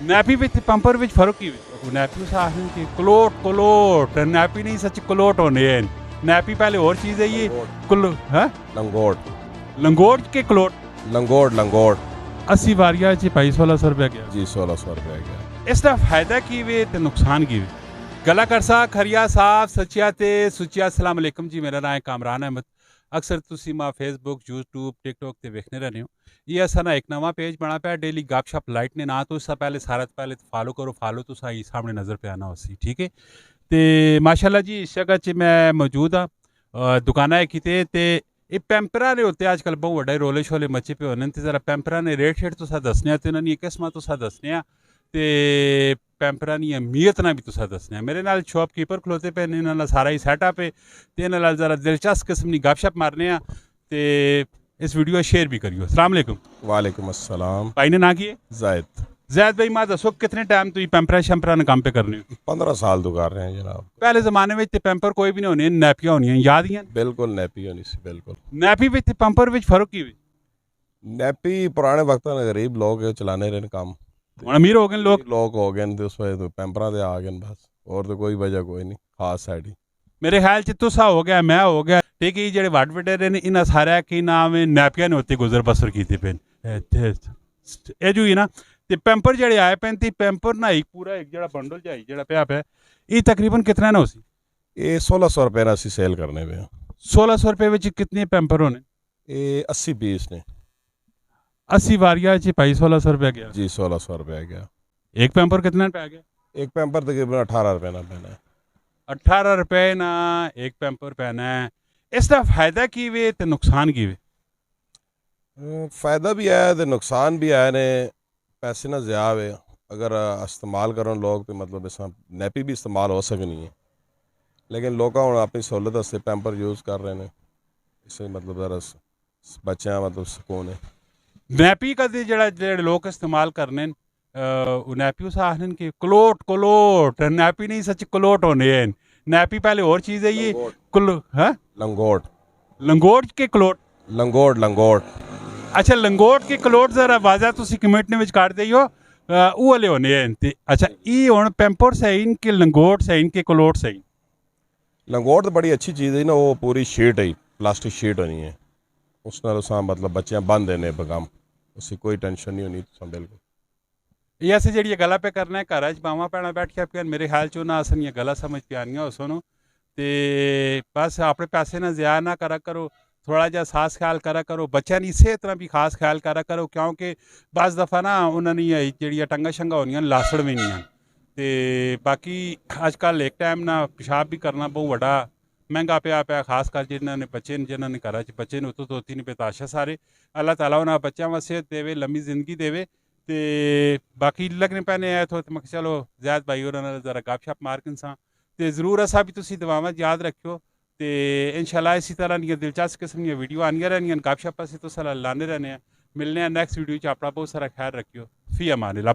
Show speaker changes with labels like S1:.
S1: Nappy विच पंपर विच फर्क की nappy आखने की कलोट कलोट नैपी नहीं सच कलोट होने हैं नैपी पहले और चीज़ है ये है
S2: लंगोट
S1: लंगोट के कलोट
S2: लंगोट लंगोट
S1: 80 वारिया च भाई 1600 रुपया गया
S2: जी 1600 रुपया गया।
S1: इसका फायदा की वे ते नुकसान की वे गला करसा खरिया साहब सचिया ते सुचिया अस्सलाम वालेकुम जी मेरा नाम है कामरान अहमद अक्सर तुसी मां फेसबुक यूट्यूब टिकटॉक ते वेखने रहने हो ये असा ना एक नवा पेज बना पाया डेली गपशप लाइट ने ना तो इससे पहले सारा पहले फॉलो करो फॉलो तो सही सामने नज़र पे आना उसी ठीक है ते माशाल्लाह जी इस जगह च मैं मौजूद हाँ दुकाना है किते ते ये पैंपरा ने होते आजकल बहुत बड़े रोले शोले मचे पे होने जरा पैंपरा ने रेट शेट तो दसने तो इन्होंने किस्म तो दसने ते पैंपरा नी अहमियत ना भी तुसा दसने मेरे नाल शॉपकीपर खलोते पे इन्होंने सारा ही सैटअप है तो इन्होंने जरा दिलचस्प किस्म की गपशप मारने ते इस वीडियो शेयर भी करियो। अस्सलाम वालेकुम।
S2: वालेकुम अस्सलाम।
S1: भाई ने ना किए
S2: जायद
S1: जैद भाई मां दसो कितने टाइम तो पैंपरा शैंपरा ने काम पे करने
S2: 15 साल तो कर रहे हैं जनाब।
S1: पहले जमाने में पैंपर कोई भी नहीं होने नैपियां होनी याद ही
S2: बिल्कुल नैपी होनी सी बिल्कुल
S1: नैपी विच पंपर विच फर्क की
S2: नैपी पुराने वक्त में गरीब लोग चलाने रहे काम
S1: अमीर हो गए लोग
S2: हो गए तो उस वजह तो पैंपरा दे आ गए बस और तो कोई वजह कोई नहीं खास साइड ही
S1: मेरे ख्याल च तुसा हो गया मैं हो गया ठीक है जेडे वड वडेरे ने इन सारे की नाम नैपिया ने होती गुजर बसर की पे ए जो ही ना ते पैंपर जेडे आए पे ते पैंपर ना एक पूरा एक जड़ा बंडल जाई जड़ा पे पे ये तकरीबन कितना ना उसी
S2: ये 1600 रुपये ना सेल करने पे
S1: 1600 रुपये विच कितने पैंपर होने
S2: ये 80 पीस ने
S1: 80 वारिया च भाई 1600 रुपया गया
S2: जी 1600 रुपया गया।
S1: एक पैंपर कितना पे आ गया
S2: एक पैंपर तकरीबन 18 रुपये ना पैना है
S1: 18 रुपये ना एक पैंपर पहना है इसका फायदा की वे ते नुकसान की वे
S2: फायदा भी है तो नुकसान भी है ने पैसे ना ज़्यादा वे अगर इस्तेमाल करो लोग तो मतलब इस नैपी भी इस्तेमाल हो सकनी है लेकिन लोग हम अपनी सहूलत से पैंपर यूज़ कर रहे हैं इससे मतलब ज़रा बच्चे मतलब सुकून है
S1: नैपी का जड़ा जेडे लोग इस्तेमाल करने नैपी उस आखने की कलोट कलोट नैपी नहीं सच कलोट होने हैं नैपी पहले और चीज़ है ये
S2: लंगोट
S1: लंगोट के कलोट
S2: लंगोट लंगोट
S1: अच्छा लंगोट के कलोट जरा वाजा तुसी कमेंट ने विच काट दियो वो वाले होने हैं ते अच्छा ये हुन पैंपर सही इनके लंगोट सही इनके कलोट सही
S2: लंगोट तो बड़ी अच्छी चीज़ है ना वो पूरी शीट है प्लास्टिक शीट होनी है उस नाल मतलब बच्चे बंद देने बगम उसकी कोई टेंशन नहीं होनी बिल्कुल
S1: ये ऐसे जी गला पे करना है घर बावा भैन बैठ के मेरे ख्याल चो ना असन गला समझ के आनिया सुनो तो बस अपने पैसे ना ज़्यादा ना करा करो थोड़ा जहा खास ख्याल करा करो बच्चों की इसे तरह भी खास ख्याल करा करो क्योंकि बस दफ़ा ना उन्होंने जी टंगा शंगा होनिया लासड़ भी नहीं तो बाकी अजकल एक टाइम ना पेशाब भी करना बहुत बड़ा महंगा पे खास कर जिन्होंने बच्चे जिन्होंने घर च बच्चे ने उत्तो तोती ने बेताशा सारे अल्लाह ताला उन्होंने बच्चों में सेहत देवे लंबी जिंदगी देवे ते बाकी लगने पैने आए तो मैं चलो जैद भाई और जरा गपशप मार के इंसान तो जरूर असा भी तुम दुआवां याद रखियो तो इंशाल्लाह इसी तरह दी दिलचस्प किस्म दी वीडियो आनिया रहनियां गपशप असीं तुस लाने रहने मिलने नेक्स्ट वीडियो अपना बहुत सारा ख्याल रखियो फी अमान अल्लाह।